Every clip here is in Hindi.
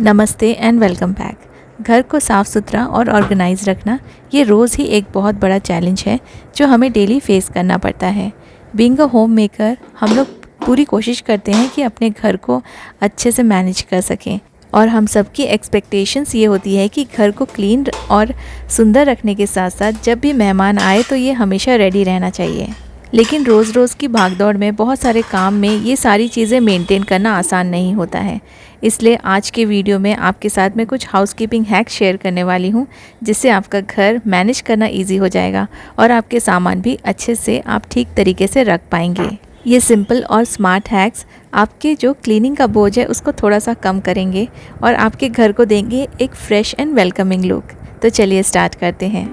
नमस्ते एंड वेलकम बैक। घर को साफ़ सुथरा और ऑर्गेनाइज रखना ये रोज़ ही एक बहुत बड़ा चैलेंज है जो हमें डेली फेस करना पड़ता है। बीइंग अ होम मेकर हम लोग पूरी कोशिश करते हैं कि अपने घर को अच्छे से मैनेज कर सकें और हम सबकी एक्सपेक्टेशंस ये होती है कि घर को क्लीन और सुंदर रखने के साथ साथ जब भी मेहमान आए तो ये हमेशा रेडी रहना चाहिए। लेकिन रोज़ रोज़ की भागदौड़ में बहुत सारे काम में ये सारी चीज़ें मेंटेन करना आसान नहीं होता है। इसलिए आज के वीडियो में आपके साथ में कुछ हाउसकीपिंग हैक्स शेयर करने वाली हूँ जिससे आपका घर मैनेज करना इजी हो जाएगा और आपके सामान भी अच्छे से आप ठीक तरीके से रख पाएंगे। ये सिंपल और स्मार्ट हैक्स आपके जो क्लीनिंग का बोझ है उसको थोड़ा सा कम करेंगे और आपके घर को देंगे एक फ्रेश एंड वेलकमिंग लुक। तो चलिए स्टार्ट करते हैं।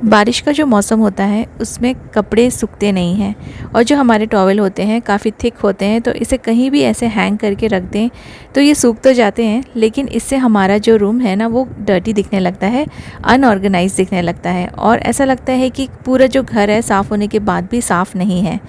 बारिश का जो मौसम होता है उसमें कपड़े सूखते नहीं हैं और जो हमारे टॉवल होते हैं काफ़ी थिक होते हैं, तो इसे कहीं भी ऐसे हैंग करके रख दें तो ये सूख तो जाते हैं, लेकिन इससे हमारा जो रूम है ना वो डर्टी दिखने लगता है, अनऑर्गेनाइज दिखने लगता है और ऐसा लगता है कि पूरा जो घर है साफ़ होने के बाद भी साफ़ नहीं है।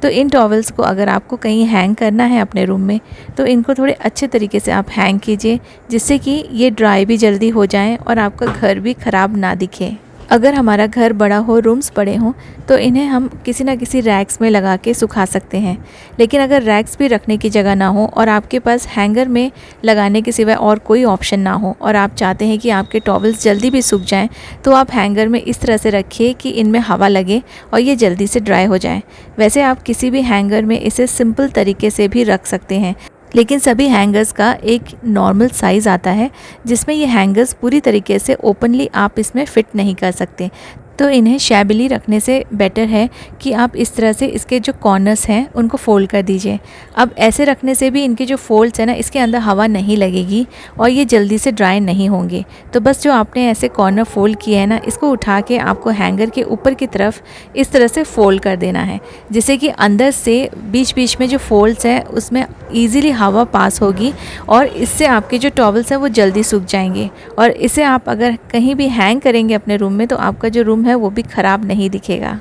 तो इन टॉवल्स को अगर आपको कहीं हैंग करना है अपने रूम में तो इनको थोड़े अच्छे तरीके से आप हैंग कीजिए जिससे कि ये ड्राई भी जल्दी हो जाएँ और आपका घर भी ख़राब ना दिखे। अगर हमारा घर बड़ा हो, रूम्स बड़े हों, तो इन्हें हम किसी ना किसी रैक्स में लगा के सुखा सकते हैं। लेकिन अगर रैक्स भी रखने की जगह ना हो और आपके पास हैंगर में लगाने के सिवाय और कोई ऑप्शन ना हो और आप चाहते हैं कि आपके टॉवल्स जल्दी भी सूख जाएं, तो आप हैंगर में इस तरह से रखिए कि इनमें हवा लगे और ये जल्दी से ड्राई हो जाएं। वैसे आप किसी भी हैंगर में इसे सिंपल तरीके से भी रख सकते हैं, लेकिन सभी हैंगर्स का एक नॉर्मल साइज़ आता है जिसमें ये हैंगर्स पूरी तरीके से ओपनली आप इसमें फ़िट नहीं कर सकते। तो इन्हें शैबिली रखने से बेटर है कि आप इस तरह से इसके जो कॉर्नर्स हैं उनको फ़ोल्ड कर दीजिए। अब ऐसे रखने से भी इनके जो फोल्ड्स हैं ना, इसके अंदर हवा नहीं लगेगी और ये जल्दी से ड्राई नहीं होंगे। तो बस जो आपने ऐसे कॉर्नर फ़ोल्ड किया है ना, इसको उठा के आपको हैंगर के ऊपर की तरफ इस तरह से फ़ोल्ड कर देना है, जिससे कि अंदर से बीच बीच में जो फोल्ड्स हैं उसमें ईज़िली हवा पास होगी और इससे आपके जो टॉवल्स हैं वो जल्दी सूख जाएंगे। और इसे आप अगर कहीं भी हैंग करेंगे अपने रूम में तो आपका जो रूम है वो भी ख़राब नहीं दिखेगा।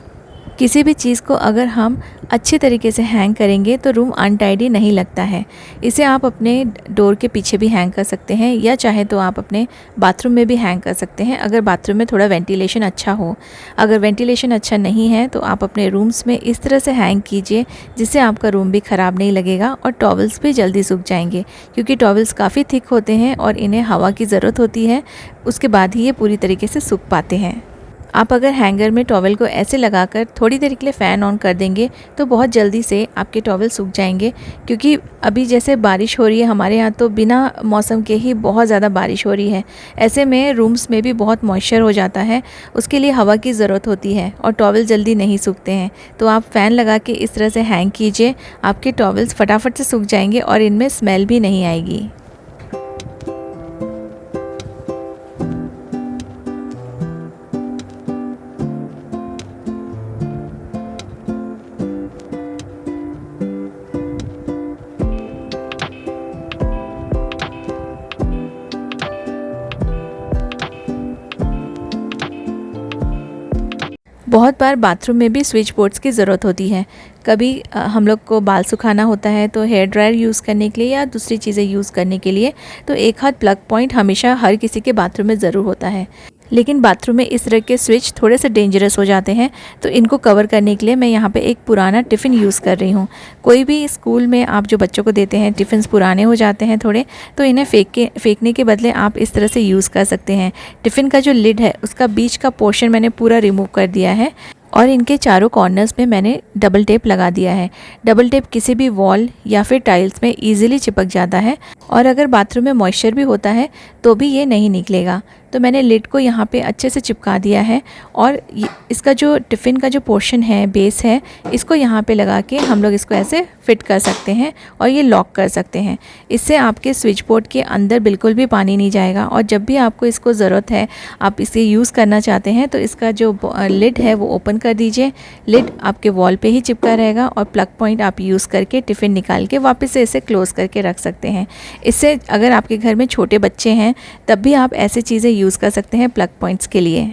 किसी भी चीज़ को अगर हम अच्छे तरीके से हैंग करेंगे तो रूम अनटाइडी नहीं लगता है। इसे आप अपने डोर के पीछे भी हैंग कर सकते हैं या चाहे तो आप अपने बाथरूम में भी हैंग कर सकते हैं, अगर बाथरूम में थोड़ा वेंटिलेशन अच्छा हो। अगर वेंटिलेशन अच्छा नहीं है तो आप अपने रूम्स में इस तरह से हैंग कीजिए जिससे आपका रूम भी ख़राब नहीं लगेगा और टॉवल्स भी जल्दी सूख जाएंगे, क्योंकि टॉवल्स काफ़ी थिक होते हैं और इन्हें हवा की ज़रूरत होती है, उसके बाद ही ये पूरी तरीके से सूख पाते हैं। आप अगर हैंगर में टॉवल को ऐसे लगाकर थोड़ी देर के लिए फ़ैन ऑन कर देंगे तो बहुत जल्दी से आपके टॉवल सूख जाएंगे, क्योंकि अभी जैसे बारिश हो रही है हमारे यहाँ, तो बिना मौसम के ही बहुत ज़्यादा बारिश हो रही है। ऐसे में रूम्स में भी बहुत मॉइस्चर हो जाता है, उसके लिए हवा की ज़रूरत होती है और टॉवल जल्दी नहीं सूखते हैं। तो आप फ़ैन लगा के इस तरह से हैंग कीजिए, आपके टॉवल्स फटाफट से सूख जाएंगे और इनमें स्मेल भी नहीं आएगी। बहुत बार बाथरूम में भी स्विच बोर्ड्स की ज़रूरत होती है। कभी हम लोग को बाल सुखाना होता है तो हेयर ड्रायर यूज़ करने के लिए या दूसरी चीज़ें यूज़ करने के लिए तो एक हाथ प्लग पॉइंट हमेशा हर किसी के बाथरूम में ज़रूर होता है। लेकिन बाथरूम में इस तरह के स्विच थोड़े से डेंजरस हो जाते हैं, तो इनको कवर करने के लिए मैं यहाँ पे एक पुराना टिफ़िन यूज़ कर रही हूँ। कोई भी स्कूल में आप जो बच्चों को देते हैं टिफ़िन्स पुराने हो जाते हैं थोड़े, तो इन्हें फेंकने के बदले आप इस तरह से यूज़ कर सकते हैं। टिफ़िन का जो लिड है उसका बीच का पोर्शन मैंने पूरा रिमूव कर दिया है और इनके चारों कॉर्नर्स में मैंने डबल टेप लगा दिया है। डबल टेप किसी भी वॉल या फिर टाइल्स में ईजिली चिपक जाता है और अगर बाथरूम में मॉइस्चर भी होता है तो भी ये नहीं निकलेगा। तो मैंने लिड को यहाँ पे अच्छे से चिपका दिया है और इसका जो टिफ़िन का जो पोर्शन है, बेस है, इसको यहाँ पे लगा के हम लोग इसको ऐसे फिट कर सकते हैं और ये लॉक कर सकते हैं। इससे आपके स्विच बोर्ड के अंदर बिल्कुल भी पानी नहीं जाएगा और जब भी आपको इसको ज़रूरत है, आप इसे यूज़ करना चाहते हैं, तो इसका जो लिड है वो ओपन कर दीजिए। लिड आपके वॉल पे ही चिपका रहेगा और प्लग पॉइंट आप यूज़ करके टिफ़िन निकाल के वापस से इसे क्लोज़ करके रख सकते हैं। इससे अगर आपके घर में छोटे बच्चे हैं तब भी आप ऐसी चीज़ें यूज़ कर सकते हैं प्लग पॉइंट्स के लिए।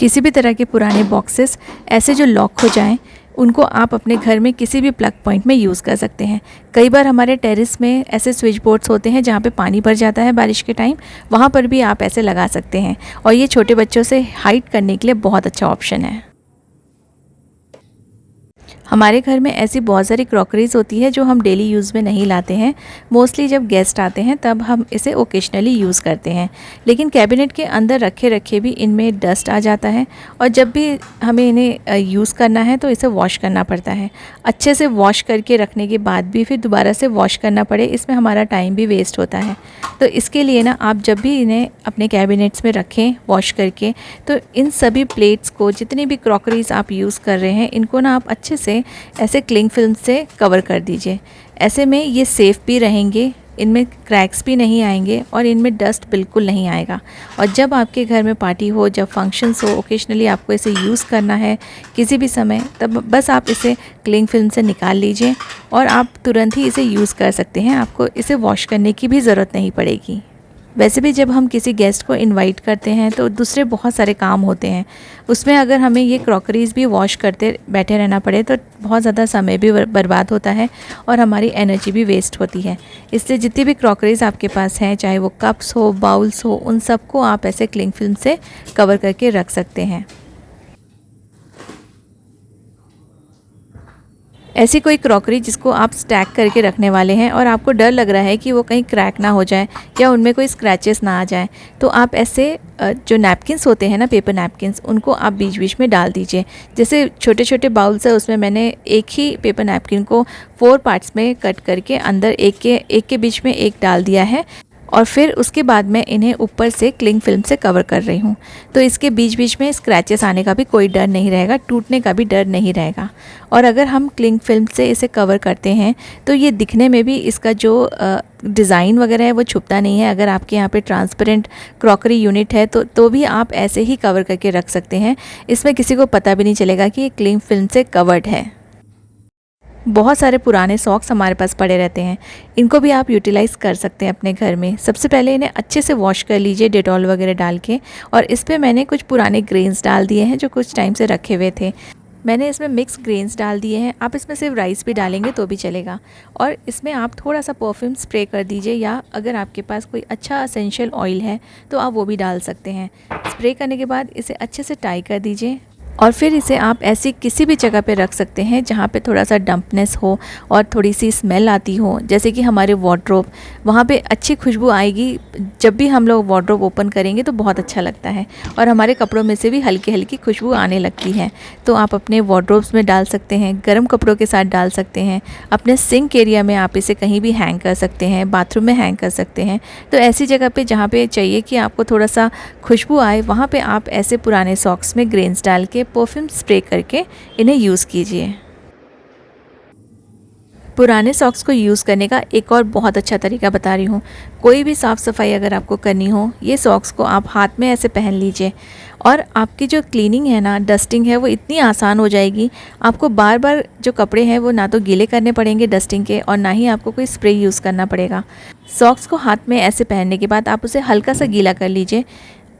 किसी भी तरह के पुराने बॉक्सेस ऐसे जो लॉक हो जाएं उनको आप अपने घर में किसी भी प्लग पॉइंट में यूज़ कर सकते हैं। कई बार हमारे टेरेस में ऐसे स्विच बोर्ड्स होते हैं जहाँ पे पानी भर जाता है बारिश के टाइम, वहाँ पर भी आप ऐसे लगा सकते हैं और ये छोटे बच्चों से हाइड करने के लिए बहुत अच्छा ऑप्शन है। हमारे घर में ऐसी बहुत सारी क्रॉकरीज़ होती है जो हम डेली यूज़ में नहीं लाते हैं। मोस्टली जब गेस्ट आते हैं तब हम इसे ओकेजनली यूज़ करते हैं, लेकिन कैबिनेट के अंदर रखे रखे भी इनमें डस्ट आ जाता है और जब भी हमें इन्हें यूज़ करना है तो इसे वॉश करना पड़ता है। अच्छे से वॉश करके रखने के बाद भी फिर दोबारा से वॉश करना पड़े, इसमें हमारा टाइम भी वेस्ट होता है। तो इसके लिए ना आप जब भी इन्हें अपने कैबिनेट्स में रखें वॉश करके, तो इन सभी प्लेट्स को, जितनी भी क्रॉकरीज़ आप यूज़ कर रहे हैं, इनको ना आप अच्छे से ऐसे क्लिंग फिल्म से कवर कर दीजिए। ऐसे में ये सेफ़ भी रहेंगे, इनमें क्रैक्स भी नहीं आएंगे और इनमें डस्ट बिल्कुल नहीं आएगा। और जब आपके घर में पार्टी हो, जब फंक्शंस हो, ओकेजनली आपको इसे यूज़ करना है किसी भी समय, तब बस आप इसे क्लिंग फिल्म से निकाल लीजिए और आप तुरंत ही इसे यूज़ कर सकते हैं। आपको इसे वॉश करने की भी ज़रूरत नहीं पड़ेगी। वैसे भी जब हम किसी गेस्ट को इनवाइट करते हैं तो दूसरे बहुत सारे काम होते हैं, उसमें अगर हमें ये क्रॉकरीज़ भी वॉश करते बैठे रहना पड़े तो बहुत ज़्यादा समय भी बर्बाद होता है और हमारी एनर्जी भी वेस्ट होती है। इसलिए जितनी भी क्रॉकरीज़ आपके पास हैं, चाहे वो कप्स हो, बाउल्स हो, उन सबको आप ऐसे क्लिंग फिल्म से कवर करके रख सकते हैं। ऐसी कोई क्रॉकरी जिसको आप स्टैक करके रखने वाले हैं और आपको डर लग रहा है कि वो कहीं क्रैक ना हो जाए या उनमें कोई स्क्रैचेस ना आ जाए, तो आप ऐसे जो नैपकिन्स होते हैं ना, पेपर नैपकिन्स, उनको आप बीच बीच में डाल दीजिए। जैसे छोटे छोटे बाउल्स है, उसमें मैंने एक ही पेपर नैपकिन को 4 पार्ट्स में कट करके अंदर एक के बीच में एक डाल दिया है और फिर उसके बाद मैं इन्हें ऊपर से क्लिंग फिल्म से कवर कर रही हूँ। तो इसके बीच बीच में स्क्रैचेस आने का भी कोई डर नहीं रहेगा, टूटने का भी डर नहीं रहेगा। और अगर हम क्लिंग फिल्म से इसे कवर करते हैं तो ये दिखने में भी, इसका जो डिज़ाइन वगैरह है वो छुपता नहीं है। अगर आपके यहाँ पे ट्रांसपेरेंट क्रॉकरी यूनिट है तो भी आप ऐसे ही कवर करके रख सकते हैं। इसमें किसी को पता भी नहीं चलेगा कि ये क्लिंग फिल्म से कवर्ड है। बहुत सारे पुराने सॉक्स हमारे पास पड़े रहते हैं, इनको भी आप यूटिलाइज़ कर सकते हैं अपने घर में। सबसे पहले इन्हें अच्छे से वॉश कर लीजिए डेटॉल वगैरह डाल के, और इस पर मैंने कुछ पुराने ग्रेन्स डाल दिए हैं जो कुछ टाइम से रखे हुए थे। मैंने इसमें मिक्स ग्रेन्स डाल दिए हैं, आप इसमें सिर्फ राइस भी डालेंगे तो भी चलेगा। और इसमें आप थोड़ा सा परफ्यूम स्प्रे कर दीजिए, या अगर आपके पास कोई अच्छा एसेंशियल ऑयल है तो आप वो भी डाल सकते हैं। स्प्रे करने के बाद इसे अच्छे से टाई कर दीजिए और फिर इसे आप ऐसी किसी भी जगह पे रख सकते हैं जहाँ पे थोड़ा सा डंपनेस हो और थोड़ी सी स्मेल आती हो, जैसे कि हमारे वार्डरोब, वहाँ पे अच्छी खुशबू आएगी। जब भी हम लोग वार्डरोब ओपन करेंगे तो बहुत अच्छा लगता है और हमारे कपड़ों में से भी हल्की हल्की खुशबू आने लगती है। तो आप अपने वार्डरोब्स में डाल सकते हैं, गर्म कपड़ों के साथ डाल सकते हैं, अपने सिंक एरिया में आप इसे कहीं भी हैंग कर सकते हैं, बाथरूम में हैंग कर सकते हैं। तो ऐसी जगह पे जहाँ पे चाहिए कि आपको थोड़ा सा खुशबू आए, वहाँ पे आप ऐसे पुराने सॉक्स में ग्रेन्स डाल के परफ्यूम स्प्रे करके इन्हें यूज़ कीजिए। पुराने सॉक्स को यूज़ करने का एक और बहुत अच्छा तरीका बता रही हूँ। कोई भी साफ़ सफाई अगर आपको करनी हो, ये सॉक्स को आप हाथ में ऐसे पहन लीजिए और आपकी जो क्लीनिंग है ना, डस्टिंग है, वो इतनी आसान हो जाएगी। आपको बार बार जो कपड़े हैं वो ना तो गीले करने पड़ेंगे डस्टिंग के, और ना ही आपको कोई स्प्रे यूज़ करना पड़ेगा। सॉक्स को हाथ में ऐसे पहनने के बाद आप उसे हल्का सा गीला कर लीजिए,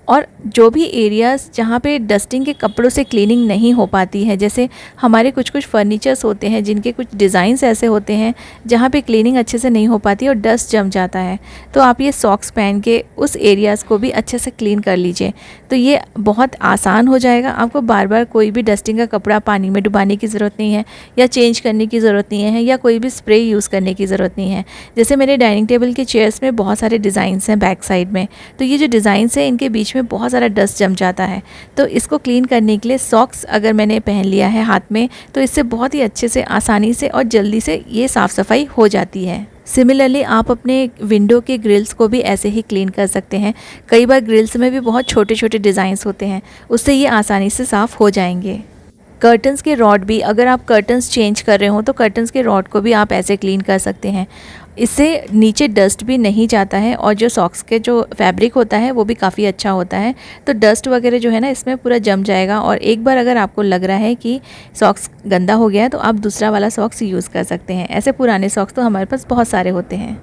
और जो भी एरियाज़ जहाँ पे डस्टिंग के कपड़ों से क्लीनिंग नहीं हो पाती है, जैसे हमारे कुछ कुछ फर्नीचर्स होते हैं जिनके कुछ डिज़ाइंस ऐसे होते हैं जहाँ पे क्लीनिंग अच्छे से नहीं हो पाती और डस्ट जम जाता है, तो आप ये सॉक्स पहन के उस एरियाज़ को भी अच्छे से क्लीन कर लीजिए। तो ये बहुत आसान हो जाएगा, आपको बार बार कोई भी डस्टिंग का कपड़ा पानी में डुबाने की ज़रूरत नहीं है, या चेंज करने की ज़रूरत नहीं है, या कोई भी स्प्रे यूज़ करने की ज़रूरत नहीं है। जैसे मेरे डाइनिंग टेबल के चेयर्स में बहुत सारे डिज़ाइंस हैं बैक साइड में, तो ये जो डिज़ाइंस हैं इनके बीच में बहुत सारा डस्ट जम जाता है। तो इसको क्लीन करने के लिए सॉक्स अगर मैंने पहन लिया है हाथ में, तो इससे बहुत ही अच्छे से, आसानी से और जल्दी से ये साफ़ सफाई हो जाती है। सिमिलरली आप अपने विंडो के ग्रिल्स को भी ऐसे ही क्लीन कर सकते हैं। कई बार ग्रिल्स में भी बहुत छोटे छोटे डिज़ाइंस होते हैं, उससे ये आसानी से साफ़ हो जाएंगे। कर्टन्स के रॉड भी, अगर आप कर्टन्स चेंज कर रहे हो तो कर्टन्स के रॉड को भी आप ऐसे क्लीन कर सकते हैं। इससे नीचे डस्ट भी नहीं जाता है और जो सॉक्स के जो फैब्रिक होता है वो भी काफ़ी अच्छा होता है। तो डस्ट वगैरह जो है ना इसमें पूरा जम जाएगा, और एक बार अगर आपको लग रहा है कि सॉक्स गंदा हो गया है तो आप दूसरा वाला सॉक्स यूज़ कर सकते हैं। ऐसे पुराने सॉक्स तो हमारे पास बहुत सारे होते हैं।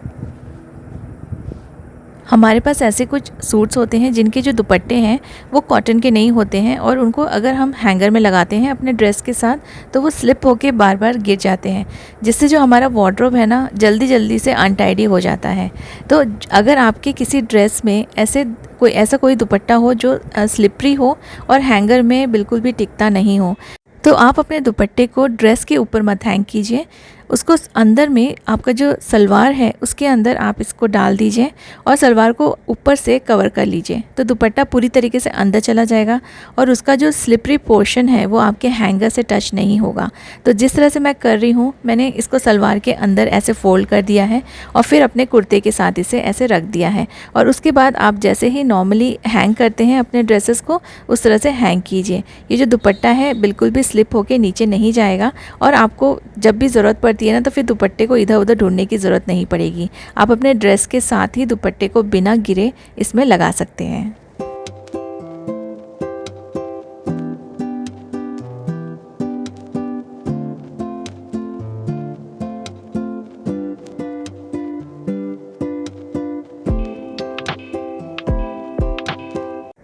हमारे पास ऐसे कुछ सूट्स होते हैं जिनके जो दुपट्टे हैं वो कॉटन के नहीं होते हैं और उनको अगर हम हैंगर में लगाते हैं अपने ड्रेस के साथ तो वो स्लिप होके बार बार गिर जाते हैं, जिससे जो हमारा वार्डरोब है ना जल्दी जल्दी से अनटाइडी हो जाता है। तो अगर आपके किसी ड्रेस में ऐसा कोई दुपट्टा हो जो स्लिपरी हो और हैंगर में बिल्कुल भी टिकता नहीं हो, तो आप अपने दुपट्टे को ड्रेस के ऊपर मत हैंग कीजिए, उसको अंदर में आपका जो सलवार है उसके अंदर आप इसको डाल दीजिए और सलवार को ऊपर से कवर कर लीजिए, तो दुपट्टा पूरी तरीके से अंदर चला जाएगा और उसका जो स्लिपरी पोर्शन है वो आपके हैंगर से टच नहीं होगा। तो जिस तरह से मैं कर रही हूँ, मैंने इसको सलवार के अंदर ऐसे फोल्ड कर दिया है और फिर अपने कुर्ते के साथ इसे ऐसे रख दिया है और उसके बाद आप जैसे ही नॉर्मली हैंग करते हैं अपने ड्रेसेस को उस तरह से हैंग कीजिए। ये जो दुपट्टा है बिल्कुल भी स्लिप होके नीचे नहीं जाएगा और आपको जब भी ज़रूरत पड़ती है ना तो फिर दुपट्टे को इधर उधर ढूंढने की ज़रूरत नहीं पड़ेगी। आप अपने ड्रेस के साथ ही दुपट्टे को बिना गिरे इसमें लगा सकते हैं।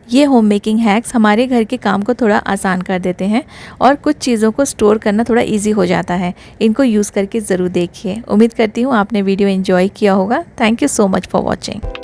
ये होम मेकिंग हैक्स हमारे घर के काम को थोड़ा आसान कर देते हैं और कुछ चीज़ों को स्टोर करना थोड़ा इजी हो जाता है। इनको यूज़ करके ज़रूर देखिए। उम्मीद करती हूँ आपने वीडियो एंजॉय किया होगा। Thank you so much for watching.